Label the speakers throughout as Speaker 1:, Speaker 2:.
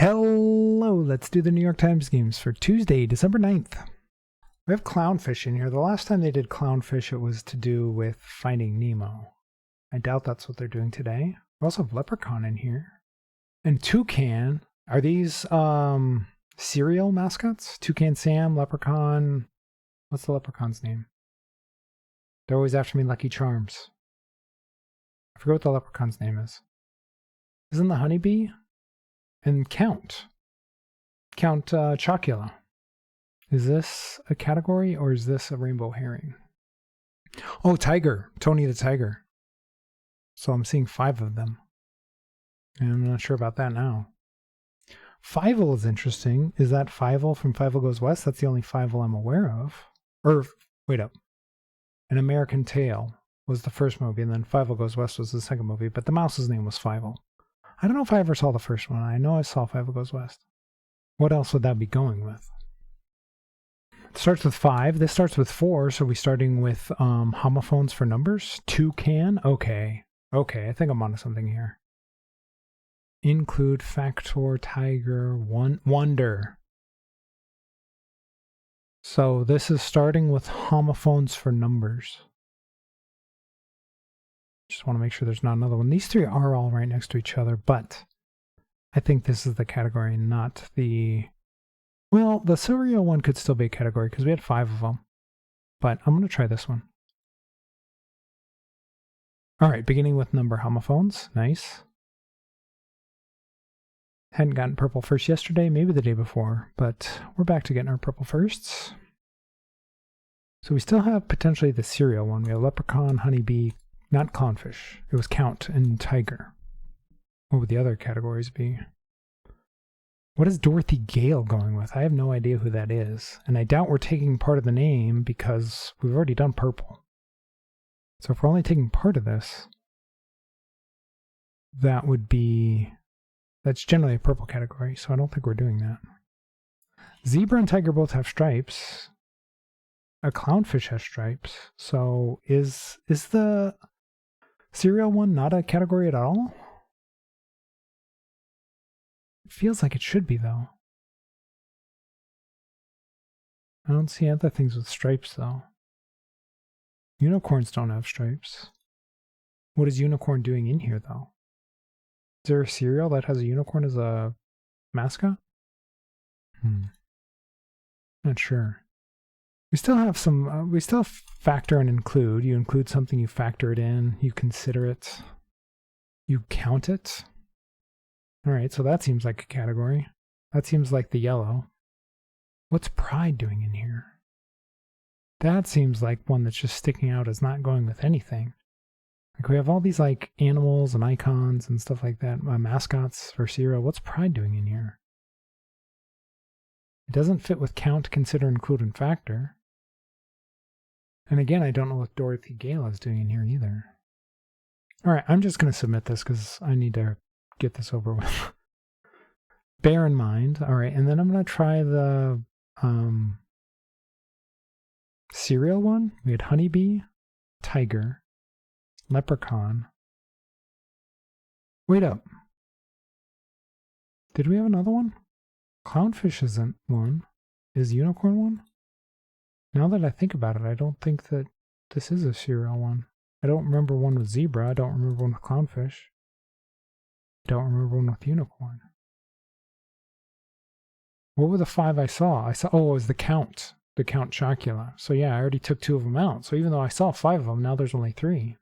Speaker 1: Hello, let's do the New York Times games for Tuesday, December 9th. We have Clownfish in here. The last time they did Clownfish, it was to do with Finding Nemo. I doubt that's what they're doing today. We also have Leprechaun in here. And Toucan. Are these cereal mascots? Toucan Sam, Leprechaun. What's the leprechaun's name? They're always after me, Lucky Charms. I forget what the leprechaun's name is. Isn't the honeybee? And Count Chocula. Is this a category or is this a rainbow herring? Oh, Tiger. Tony the Tiger. So I'm seeing 5 of them. And I'm not sure about that now. Fievel is interesting. Is that Fievel from Fievel Goes West? That's the only Fievel I'm aware of. Or, wait up. An American Tail was the first movie, and then Fievel Goes West was the second movie, but the mouse's name was Fievel. I don't know if I ever saw the first one. I know I saw Fievel Goes West. What else would that be going with? It starts with 5. This starts with 4, so we're starting with homophones for numbers. Toucan. Okay, I think I'm onto something here. Include, factor, tiger, wonder. So this is starting with homophones for numbers. Just want to make sure there's not another one. These 3 are all right next to each other, but I think this is the category, not the... Well, the cereal one could still be a category because we had 5 of them. But I'm going to try this one. All right, beginning with number homophones. Nice. Hadn't gotten purple first yesterday, maybe the day before, but we're back to getting our purple firsts. So we still have potentially the cereal one. We have leprechaun, honeybee, not clownfish. It was Count and Tiger. What would the other categories be? What is Dorothy Gale going with? I have no idea who that is. And I doubt we're taking part of the name because we've already done purple. So if we're only taking part of this, that would be... That's generally a purple category, so I don't think we're doing that. Zebra and tiger both have stripes. A clownfish has stripes. So is the cereal one not a category at all? It feels like it should be, though. I don't see other things with stripes, though. Unicorns don't have stripes. What is unicorn doing in here, though? Is there a cereal that has a unicorn as a mascot? Not sure. We still have some, we still factor and include. You include something, you factor it in, you consider it, you count it. All right, so that seems like a category. That seems like the yellow. What's pride doing in here? That seems like one that's just sticking out as not going with anything. Like we have all these like animals and icons and stuff like that, mascots for cereal. What's pride doing in here? It doesn't fit with count, consider, include, and factor. And again, I don't know what Dorothy Gale is doing in here either. All right, I'm just going to submit this because I need to get this over with. Bear in mind. All right, and then I'm going to try the cereal one. We had honeybee, tiger, leprechaun. Wait up. Did we have another one? Clownfish isn't one. Is unicorn one? Now that I think about it, I don't think that this is a cereal one. I don't remember one with zebra. I don't remember one with clownfish. I don't remember one with unicorn. What were the 5 I saw? Oh, it was the Count Chocula. So yeah, I already took 2 of them out. So even though I saw 5 of them, now there's only 3.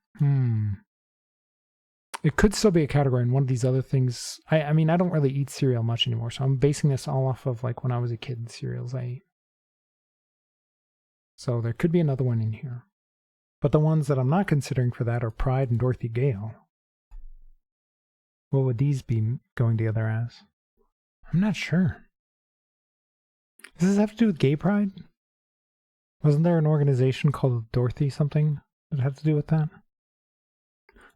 Speaker 1: It could still be a category in one of these other things. I mean, I don't really eat cereal much anymore, so I'm basing this all off of like when I was a kid, the cereals I ate. So there could be another one in here. But the ones that I'm not considering for that are Pride and Dorothy Gale. What would these be going together as? I'm not sure. Does this have to do with gay pride? Wasn't there an organization called Dorothy something that had to do with that?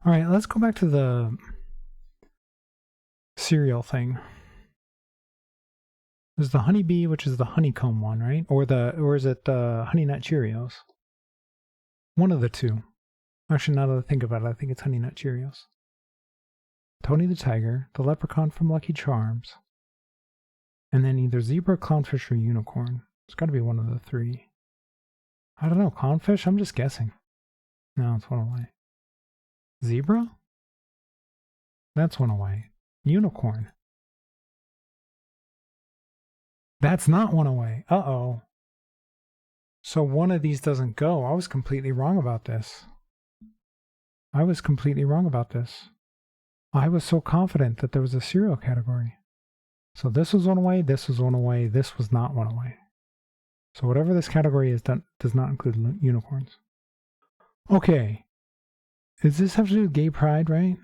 Speaker 1: All right, let's go back to the cereal thing. There's the honeybee, which is the honeycomb one, right? Or is it Honey Nut Cheerios? One of the 2. Actually, now that I think about it, I think it's Honey Nut Cheerios. Tony the Tiger, the leprechaun from Lucky Charms, And then either zebra, clownfish, or unicorn. It's got to be one of the three. I don't know. Clownfish? I'm just guessing. No, it's one away. Zebra? That's one away. Unicorn. That's not one away. Uh-oh. So one of these doesn't go. I was completely wrong about this. I was so confident that there was a cereal category. So this was one away, this was one away, this was not one away. So whatever this category is does not include unicorns. Okay. Does this have to do with gay pride, right?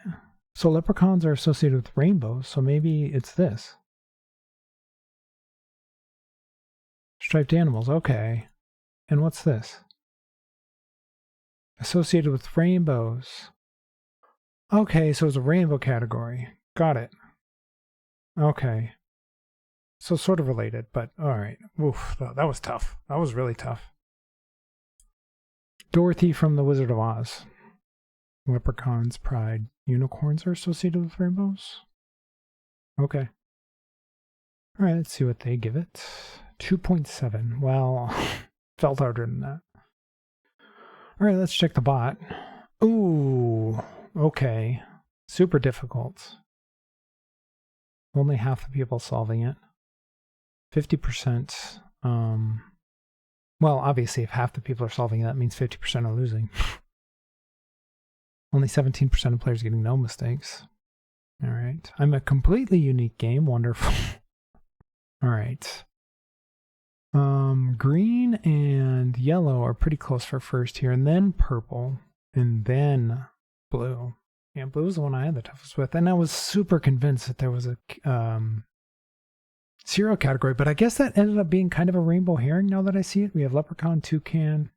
Speaker 1: So leprechauns are associated with rainbows, so maybe it's this. Striped animals, okay. And what's this? Associated with rainbows. Okay, so it's a rainbow category. Got it. Okay. So sort of related, but alright. Oof, that was tough. That was really tough. Dorothy from The Wizard of Oz. Leprechauns, pride, unicorns are associated with rainbows? Okay. Alright, let's see what they give it. 2.7. Well, felt harder than that. Alright, let's check the bot. Ooh, okay. Super difficult. Only half the people solving it. 50%. Well, obviously, if half the people are solving it, that means 50% are losing. Only 17% of players getting no mistakes. All right. I'm a completely unique game. Wonderful. All right. Green and yellow are pretty close for first here, and then purple, and then blue. Yeah, blue was the one I had the toughest with, and I was super convinced that there was a cereal category, but I guess that ended up being kind of a rainbow herring now that I see it. We have leprechaun, toucan,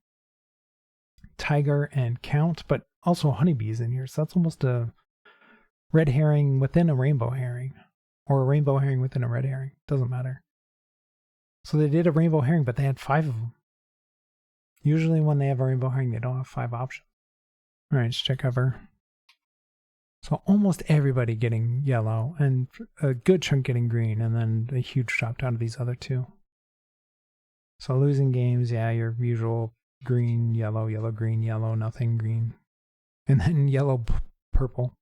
Speaker 1: tiger, and count, but also honeybees in here, so that's almost a red herring within a rainbow herring, or a rainbow herring within a red herring. Doesn't matter. So they did a rainbow herring, but they had 5 of them. Usually when they have a rainbow herring, they don't have 5 options. All right, let's check over. So almost everybody getting yellow, and a good chunk getting green, and then a huge drop down to these other 2. So losing games, yeah, your usual green, yellow, yellow, green, yellow, nothing, green. And then yellow, purple.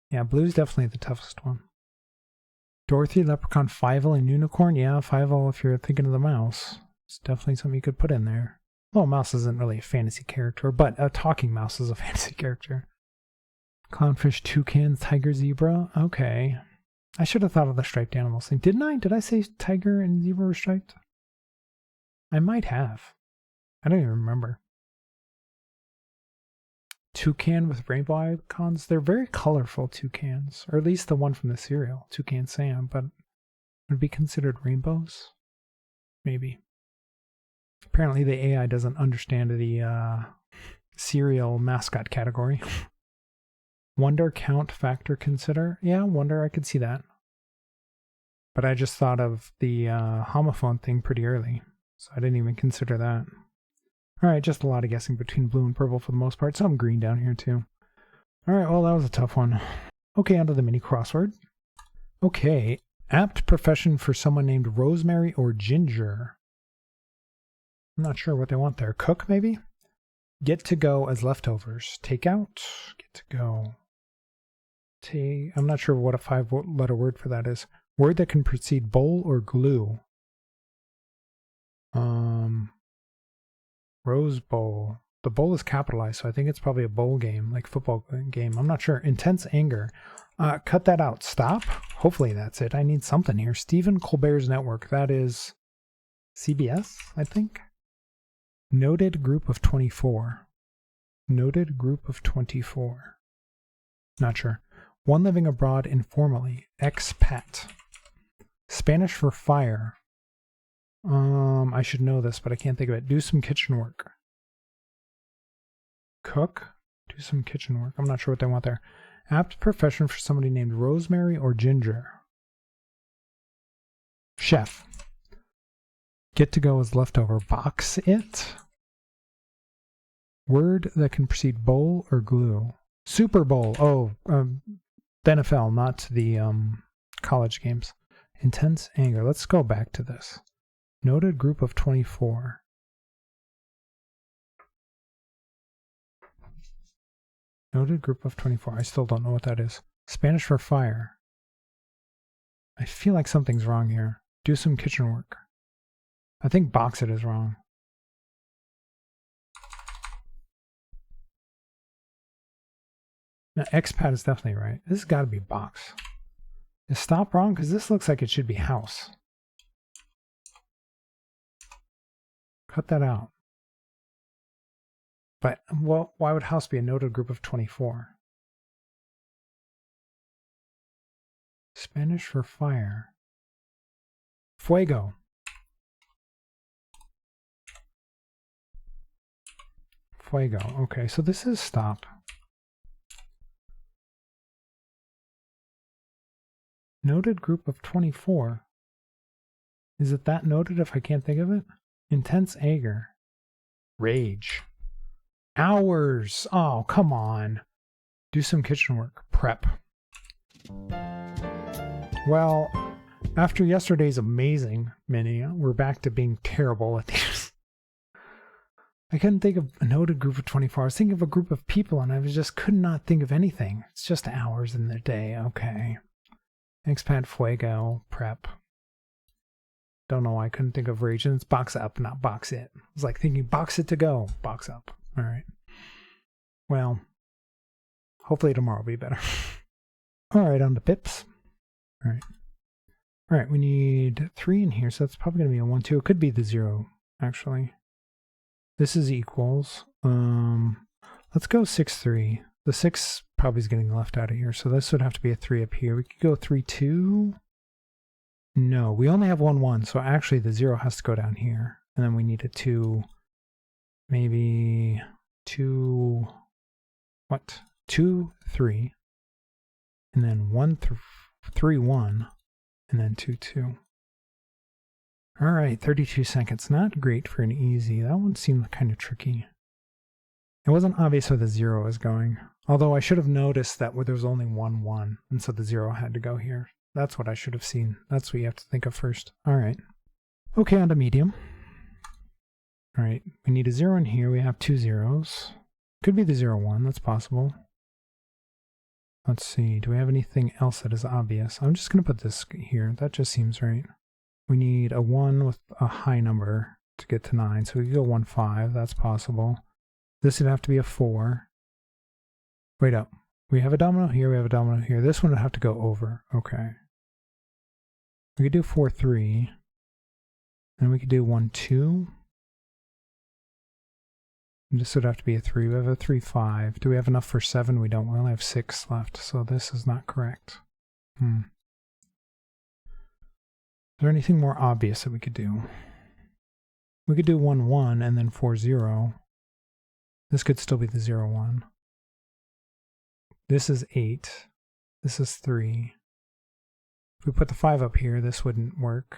Speaker 1: Yeah, blue's definitely the toughest one. Dorothy, leprechaun, Fievel, and unicorn. Yeah, Fievel, if you're thinking of the mouse, it's definitely something you could put in there. Well, a mouse isn't really a fantasy character, but a talking mouse is a fantasy character. Clownfish, toucan, tiger, zebra. Okay. I should have thought of the striped animals thing. Didn't I? Did I say tiger and zebra were striped? I might have. I don't even remember. Toucan with rainbow icons. They're very colorful toucans, or at least the one from the cereal, Toucan Sam, but would be considered rainbows? Maybe. Apparently the AI doesn't understand the cereal mascot category. Wonder, count, factor, consider. Yeah, wonder, I could see that. But I just thought of the homophone thing pretty early, so I didn't even consider that. Alright, just a lot of guessing between blue and purple for the most part. Some green down here too. Alright, well that was a tough one. Okay, onto the mini crossword. Okay, apt profession for someone named Rosemary or Ginger. I'm not sure what they want there. Cook, maybe? Get to go as leftovers. Take out. Get to go. I'm not sure what a 5-letter word for that is. Word that can precede bowl or glue. Rose Bowl. The bowl is capitalized, so I think it's probably a bowl game, like football game. I'm not sure. Intense anger. Cut that out. Stop. Hopefully that's it. I need something here. Stephen Colbert's Network. That is CBS, I think. Noted group of 24. Noted group of 24. Not sure. One living abroad informally. Expat. Spanish for fire. I should know this, but I can't think of it. Do some kitchen work. Cook. Do some kitchen work. I'm not sure what they want there. Apt profession for somebody named Rosemary or Ginger. Chef. Get to go as leftover. Box it. Word that can precede bowl or glue. Super Bowl. Oh, the NFL, not the college games. Intense anger. Let's go back to this. Noted group of 24. Noted group of 24. I still don't know what that is. Spanish for fire. I feel like something's wrong here. Do some kitchen work. I think box it is wrong. Now, expat is definitely right. This has got to be box. Is stop wrong? Because this looks like it should be house. Cut that out. But, well, why would house be a noted group of 24? Spanish for fire. Fuego. Fuego. Okay, so this is stop. Noted group of 24. Is it that noted if I can't think of it? Intense anger. Rage. Hours. Oh, come on. Do some kitchen work. Prep. Well, after yesterday's amazing mini, we're back to being terrible at these. I couldn't think of a noted group of 24. I was thinking of a group of people and I just could not think of anything. It's just hours in the day. Okay. Expat, fuego, prep. Don't know why I couldn't think of rage. And it's box up, not box it. It was like thinking box it to go. Box up. All right. Well, hopefully tomorrow will be better. All right, on to pips. All right. All right, we need 3 in here, so that's probably going to be a 1, 2. It could be the 0, actually. This is equals. Let's go 6, 3. The 6 probably is getting left out of here, so this would have to be a 3 up here. We could go 3, 2. No, we only have 1, 1, so actually the 0 has to go down here. And then we need a 2, maybe 2, what? 2, 3. And then 1, 3, 1. And then 2, 2. All right, 32 seconds. Not great for an easy. That one seemed kind of tricky. It wasn't obvious where the 0 was going. Although I should have noticed that there was only 1, 1. And so the 0 had to go here. That's what I should have seen. That's what you have to think of first. All right. Okay, on to medium. All right, we need a 0 in here. We have 2 zeros. Could be the 0, 1. That's possible. Let's see. Do we have anything else that is obvious? I'm just going to put this here. That just seems right. We need a 1 with a high number to get to 9. So we could go 1, 5. That's possible. This would have to be a 4. Wait up. We have a domino here. We have a domino here. This one would have to go over. Okay. We could do 4, 3. And we could do 1, 2. And this would have to be a 3. We have a 3, 5. Do we have enough for 7? We don't. We only have 6 left. So this is not correct. Is there anything more obvious that we could do? We could do 1, 1 and then 4, 0. This could still be the 0, 1. This is 8. This is 3. If we put the 5 up here, this wouldn't work.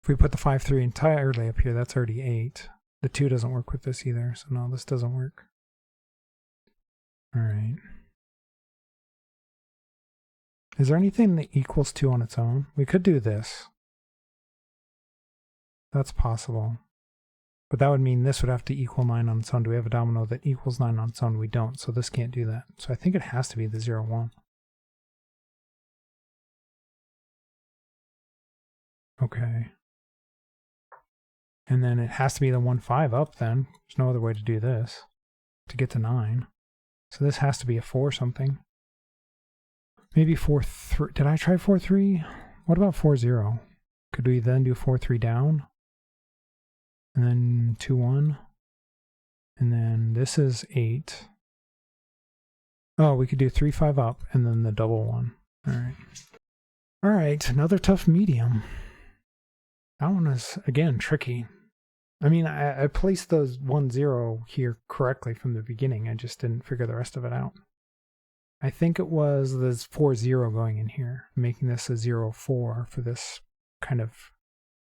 Speaker 1: If we put the 5, 3 entirely up here, that's already 8. The 2 doesn't work with this either, so no, this doesn't work. All right. Is there anything that equals 2 on its own? We could do this. That's possible. But that would mean this would have to equal 9 on its own. Do we have a domino that equals 9 on its own? We don't, so this can't do that. So I think it has to be the 0, 1. Okay. And then it has to be the 1, 5 up then. There's no other way to do this to get to 9. So this has to be a 4 something. Maybe 4, 3. Did I try 4, 3? What about 4, 0? Could we then do 4, 3 down? And then 2, 1. And then this is 8. Oh, we could do 3, 5 up and then the double 1. All right. All right, another tough medium. That one is, again, tricky. I mean, I placed those 1, 0 here correctly from the beginning. I just didn't figure the rest of it out. I think it was this 4, 0 going in here, making this a 0, 4 for this kind of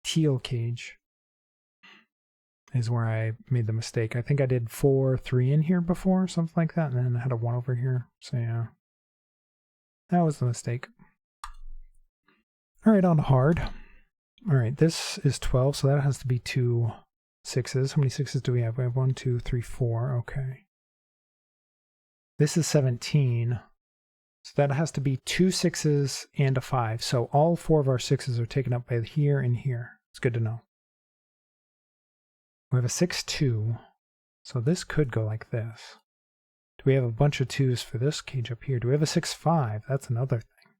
Speaker 1: teal cage is where I made the mistake. I think I did 4, 3 in here before, something like that, and then I had a 1 over here. So yeah, that was the mistake. All right, on to hard. All right, this is 12, so that has to be 2 6s. How many 6s do we have? We have 1, 2, 3, 4. Okay. This is 17. So that has to be 2 6s and a 5. So all 4 of our 6s are taken up by here and here. It's good to know. We have a 6, 2. So this could go like this. Do we have a bunch of 2s for this cage up here? Do we have a 6, 5? That's another thing.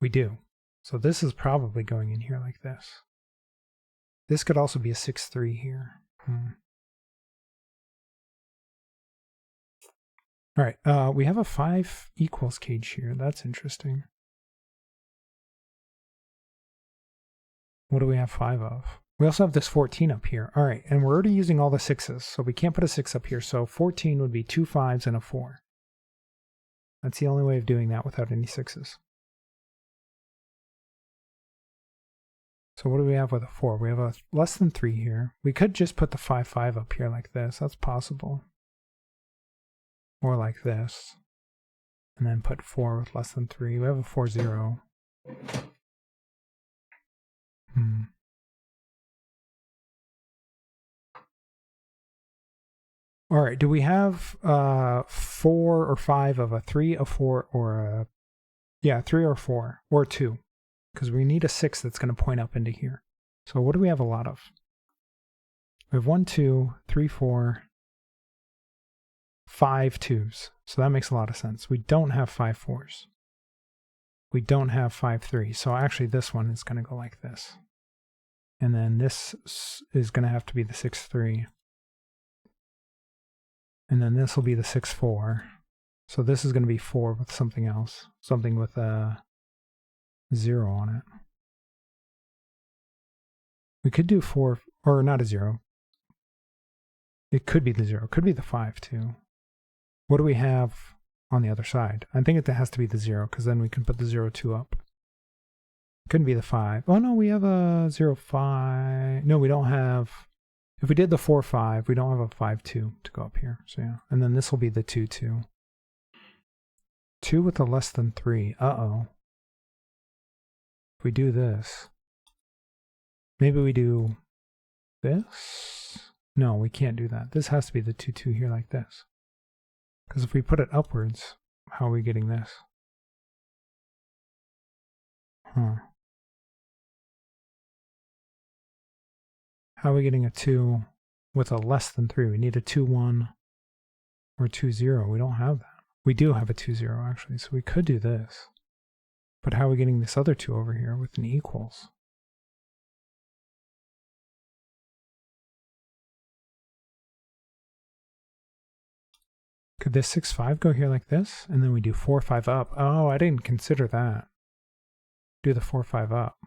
Speaker 1: We do. So this is probably going in here like this. This could also be a 6, 3 here. All right, we have a 5 equals cage here. That's interesting. What do we have 5 of? We also have this 14 up here. All right, and we're already using all the 6s, so we can't put a 6 up here. So 14 would be 2 5s and a 4. That's the only way of doing that without any 6s. So what do we have with a 4? We have a less than 3 here. We could just put the 5 5 up here like this. That's possible. Or like this. And then put 4 with less than 3. We have a 4 0. All right, do we have 4 or 5 of a 3, a 4, or a... Yeah, 3 or 4, or 2. Because we need a 6 that's going to point up into here. So what do we have a lot of? We have 1, 2, 3, 4, 5 2s. So that makes a lot of sense. We don't have 5 4s. We don't have 5 3s. So actually this one is going to go like this. And then this is going to have to be the 6 3. And then this will be the 6 4. So this is going to be 4 with something else. Something with a 0 on it. We could do 4, or not a 0. It could be the 0. It could be the 5 too. What do we have on the other side? I think it has to be the 0, because then we can put the 0 2 up. Couldn't be the 5. Oh no, we have a 0 5. No, we don't have... If we did the 4 5, we don't have a 5 2 to go up here. So yeah, and then this will be the 2 2. 2 with a less than 3. Uh-oh. If we do this, maybe we do this? No, we can't do that. This has to be the 2 2 here like this. Because if we put it upwards, how are we getting this? How are we getting a 2 with a less than 3? We need a 2 1 or 2 0. We don't have that. We do have a 2 0 actually, so we could do this. But how are we getting this other 2 over here with an equals? Could this 6 5 go here like this? And then we do 4 5 up. Oh, I didn't consider that. Do the 4 5 up.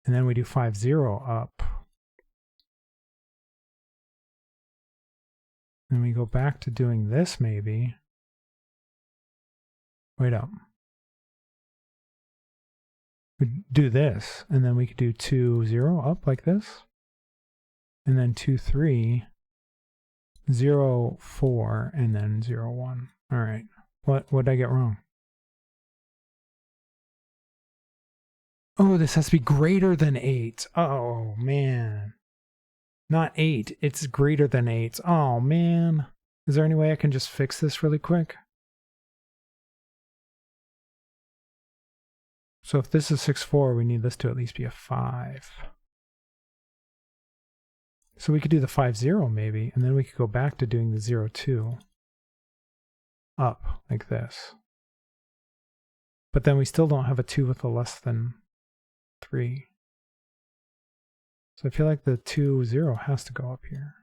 Speaker 1: And then we do 5 0 up. And we go back to doing this maybe. Wait up. We do this, and then we could do 2 0 up like this. And then 2 3, 0 4, and then 0 1. All right. What did I get wrong? Oh, this has to be greater than 8. Oh, man. Not 8. It's greater than 8. Oh, man. Is there any way I can just fix this really quick? So if this is 6 4, we need this to at least be a 5. So we could do the 5 0 maybe, and then we could go back to doing the 0 2 up like this. But then we still don't have a 2 with a less than 3. So I feel like the 2 0 has to go up here.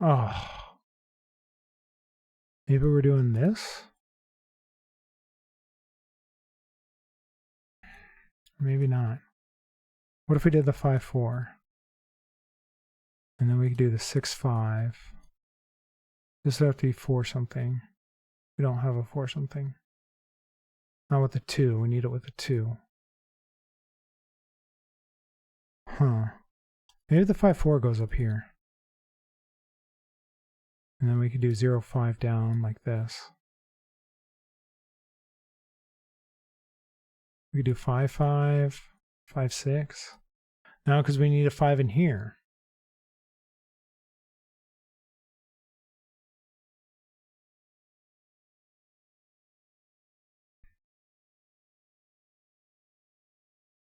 Speaker 1: Oh. Maybe we're doing this? Maybe not. What if we did the 5 4? And then we could do the 6 5. This would have to be 4 something. We don't have a 4 something. Not with the 2. We need it with the 2. Huh. Maybe the 5 4 goes up here. And then we could do 0, 5 down like this. We could do 5, 5, 5, 6. Now, because we need a 5 in here.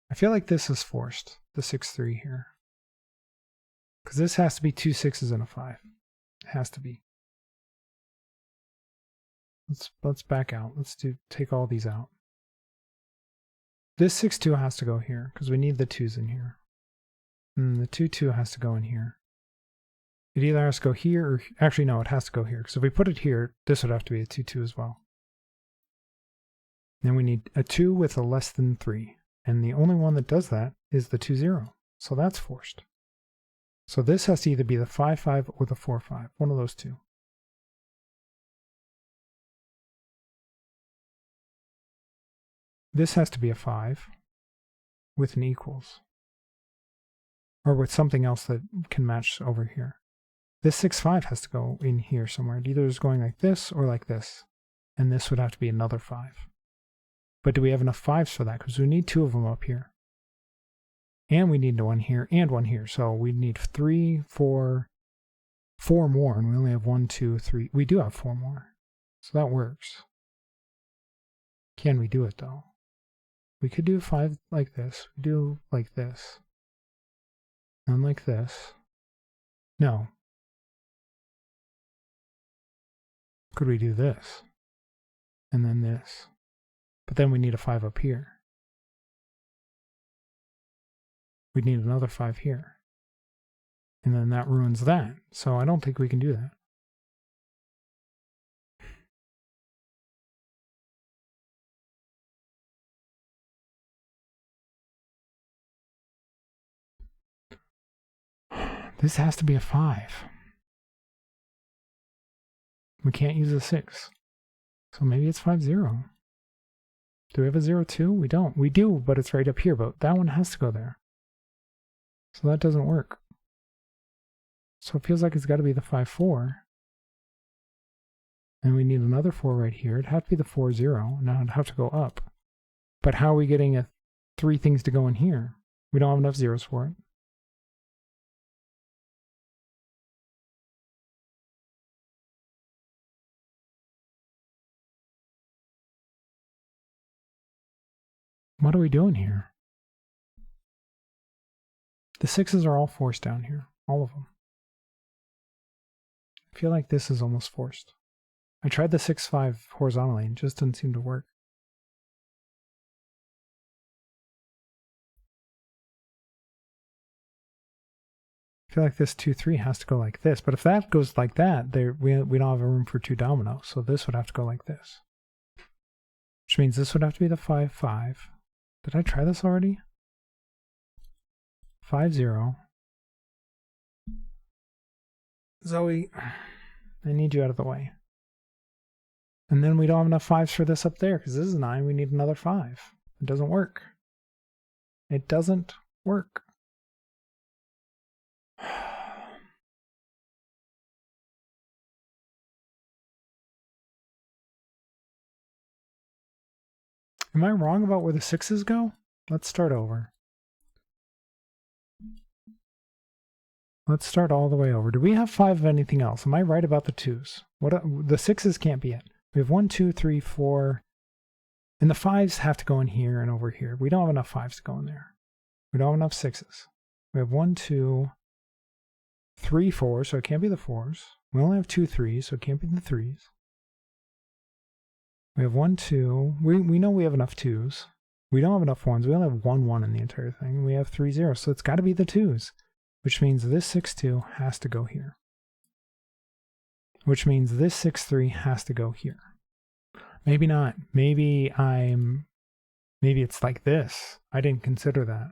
Speaker 1: I feel like this is forced, the 6, 3 here. Because this has to be 2 6s and a 5. It has to be. Let's back out. Take all these out. This 6, 2 has to go here, because we need the 2s in here. And the 2, 2 has to go in here. It either has to go here or... Actually, no, it has to go here. Because if we put it here, this would have to be a 2, 2 as well. Then we need a 2 with a less than 3. And the only one that does that is the 2, 0. So that's forced. So this has to either be the 5, 5 or the 4, 5. One of those two. This has to be a 5 with an equals. Or with something else that can match over here. This 6, 5 has to go in here somewhere. It either is going like this or like this. And this would have to be another 5. But do we have enough 5s for that? Because we need 2 of them up here. And we need 1 here and 1 here. So we need 3, 4 more. And we only have 1, 2, 3. We do have 4 more. So that works. Can we do it though? We could do 5 like this. We do like this. And like this. No. Could we do this? And then this. But then we need a 5 up here. We'd need another 5 here. And then that ruins that. So I don't think we can do that. This has to be a 5. We can't use a 6. So maybe it's 5, 0. Do we have a 0, 2? We don't. We do, but it's right up here. But that one has to go there. So that doesn't work. So it feels like it's got to be the 5, 4. And we need another 4 right here. It'd have to be the 4, 0. Now it'd have to go up. But how are we getting 3 things to go in here? We don't have enough zeros for it. What are we doing here? The 6s are all forced down here. All of them. I feel like this is almost forced. I tried the 6, 5 horizontally and it just didn't seem to work. I feel like this 2, 3 has to go like this. But if that goes like that, we don't have room for 2 dominoes. So this would have to go like this. Which means this would have to be the 5, 5. Did I try this already? 5, 0. Zoe, I need you out of the way. And then we don't have enough 5s for this up there because this is 9. We need another 5. It doesn't work. It doesn't work. Am I wrong about where the 6s go? Let's start over. Let's start all the way over. Do we have 5 of anything else? Am I right about the 2s? The 6s can't be it. We have 1, 2, 3, 4. And the 5s have to go in here and over here. We don't have enough 5s to go in there. We don't have enough 6s. We have 1, 2, 3, 4, so it can't be the 4s. We only have 2 3s, so it can't be the 3s. We have 1, 2. We know we have enough 2s. We don't have enough 1s. We only have 1, 1 in the entire thing. We have 3 0s, so it's got to be the 2s. Which means this 6, 2 has to go here. Which means this 6, 3 has to go here. Maybe not. Maybe it's like this. I didn't consider that.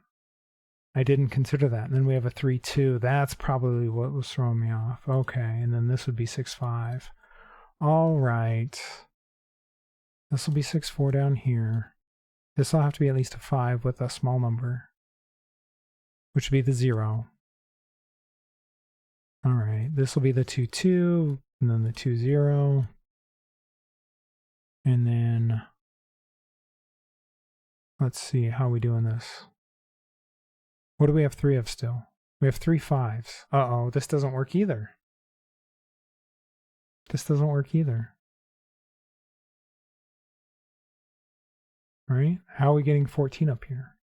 Speaker 1: And then we have a 3, 2. That's probably what was throwing me off. Okay, and then this would be 6, 5. All right. This will be 6, 4 down here. This will have to be at least a 5 with a small number, which would be the 0. All right, this will be the 2, 2. and then the 2, 0, and then let's see how we doing this. What do we have 3 of still? We have 3 5s. Uh-oh, this doesn't work either. This doesn't work either. Right? How are we getting 14 up here?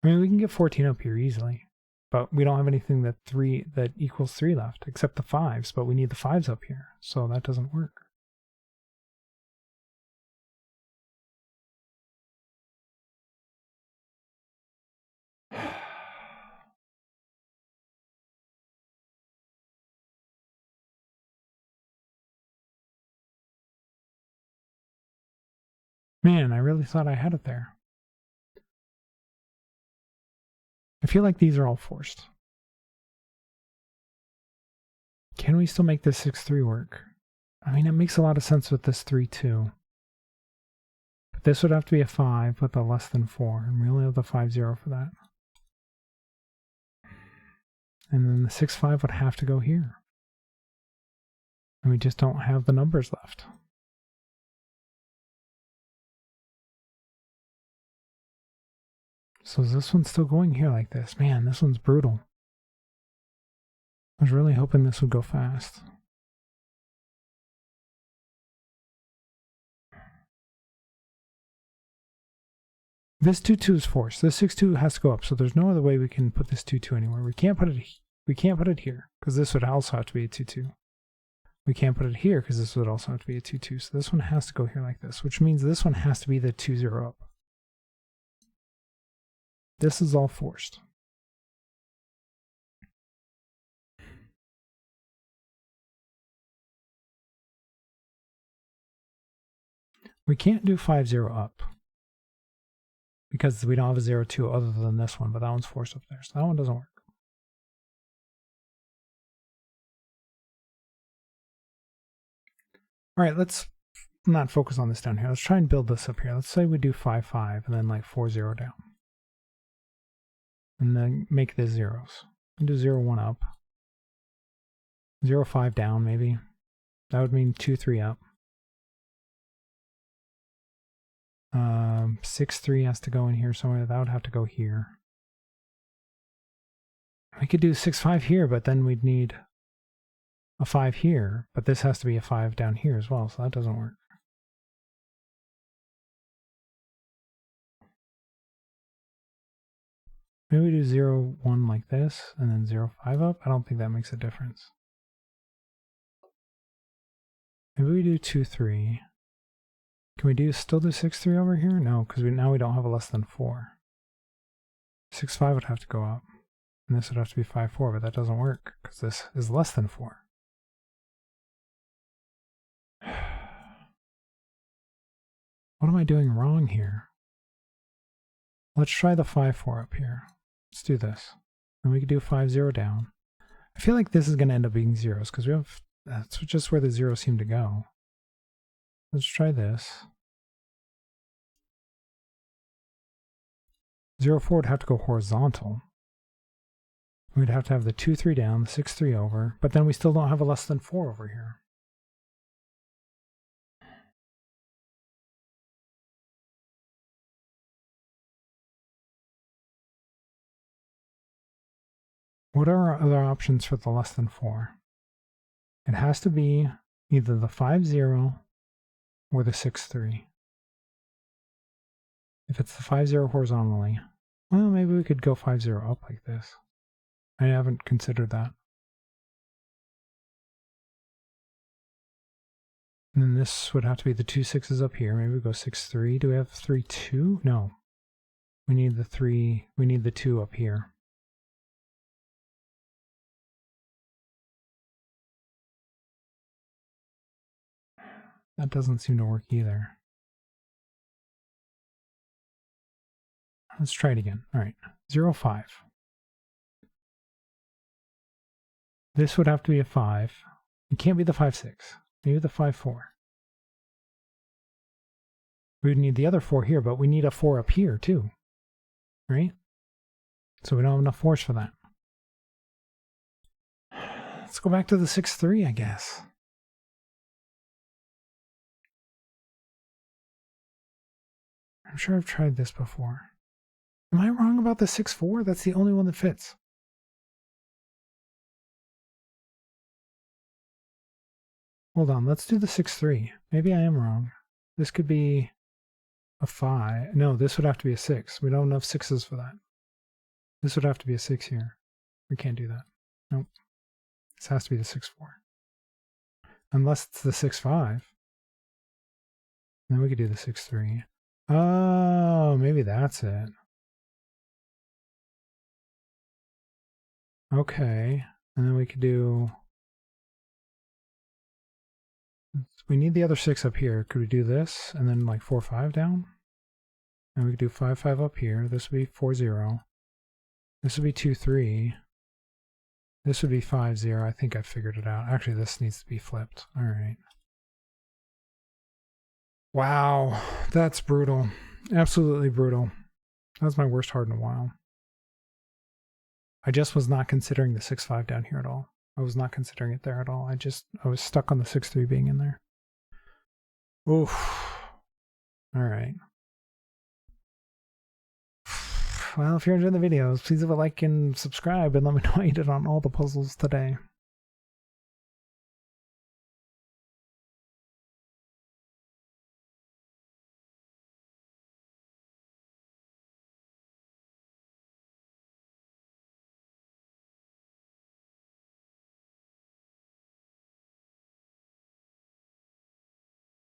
Speaker 1: I mean, we can get 14 up here easily, but we don't have anything that equals 3 left, except the 5s, but we need the 5s up here, so that doesn't work. Man, I really thought I had it there. I feel like these are all forced. Can we still make this 6-3 work? I mean, it makes a lot of sense with this 3-2. But this would have to be a 5 with a less than 4, and we only have the 5-0 for that. And then the 6-5 would have to go here. And we just don't have the numbers left. So is this one still going here like this? Man, this one's brutal. I was really hoping this would go fast. This 2-2 is forced. This 6-2 has to go up, so there's no other way we can put this 2-2 anywhere. We can't put it here, because this would also have to be a 2-2. We can't put it here, because this would also have to be a 2-2. So this one has to go here like this, which means this one has to be the 2-0 up. This is all forced. We can't do 5-0 up because we don't have a 0-2 other than this one, but that one's forced up there, so that one doesn't work. All right, let's not focus on this down here. Let's try and build this up here. Let's say we do 5-5 and then like 4-0 down. And then make this zeros. And do 0-1 up. 0-5 down, maybe. That would mean 2-3 up. 6-3 has to go in here somewhere. That would have to go here. We could do 6-5 here, but then we'd need a 5 here. But this has to be a 5 down here as well, so that doesn't work. Maybe we do 0-1 like this, and then 0-5 up. I don't think that makes a difference. Maybe we do 2-3. Can we still do 6-3 over here? No, because now we don't have a less than 4. 6-5 would have to go up. And this would have to be 5-4, but that doesn't work, because this is less than 4. What am I doing wrong here? Let's try the 5-4 up here. Let's do this. And we could do 5-0 down. I feel like this is going to end up being zeros, because we have, that's just where the zeros seem to go. Let's try this. 0-4 would have to go horizontal. We'd have to have the 2-3 down, the 6-3 over, but then we still don't have a less than 4 over here. What are our other options for the less than 4? It has to be either the 5-0 or the 6-3. If it's the 5-0 horizontally, well, maybe we could go 5-0 up like this. I haven't considered that. And then this would have to be the 2 6s up here. Maybe we go 6-3. Do we have 3-2? No. We need the 3, we need the 2 up here. That doesn't seem to work either. Let's try it again. All right, 0-5. This would have to be a 5. It can't be the 5-6. Maybe the 5-4. We would need the other 4 here, but we need a 4 up here too, right? So we don't have enough force for that. Let's go back to the 6-3, I guess. I'm sure I've tried this before. Am I wrong about the 6-4? That's the only one that fits. Hold on, let's do the 6-3. Maybe I am wrong. This could be a 5. No, this would have to be a 6. We don't have enough 6s for that. This would have to be a 6 here. We can't do that. Nope. This has to be the 6-4. Unless it's the 6-5. Then we could do the 6-3. Oh, maybe that's it. Okay. And then we could do... We need the other 6 up here. Could we do this and then like 4-5 down? And we could do 5-5 up here. This would be 4-0. This would be 2-3. This would be 5-0. I think I figured it out. Actually, this needs to be flipped. All right. Wow, that's brutal. Absolutely brutal. That was my worst heart in a while. I just was not considering the 6-5 down here at all. I was not considering it there at all. I was stuck on the 6-3 being in there. Oof. All right. Well, if you're enjoying the videos, please leave a like and subscribe and let me know how you did on all the puzzles today.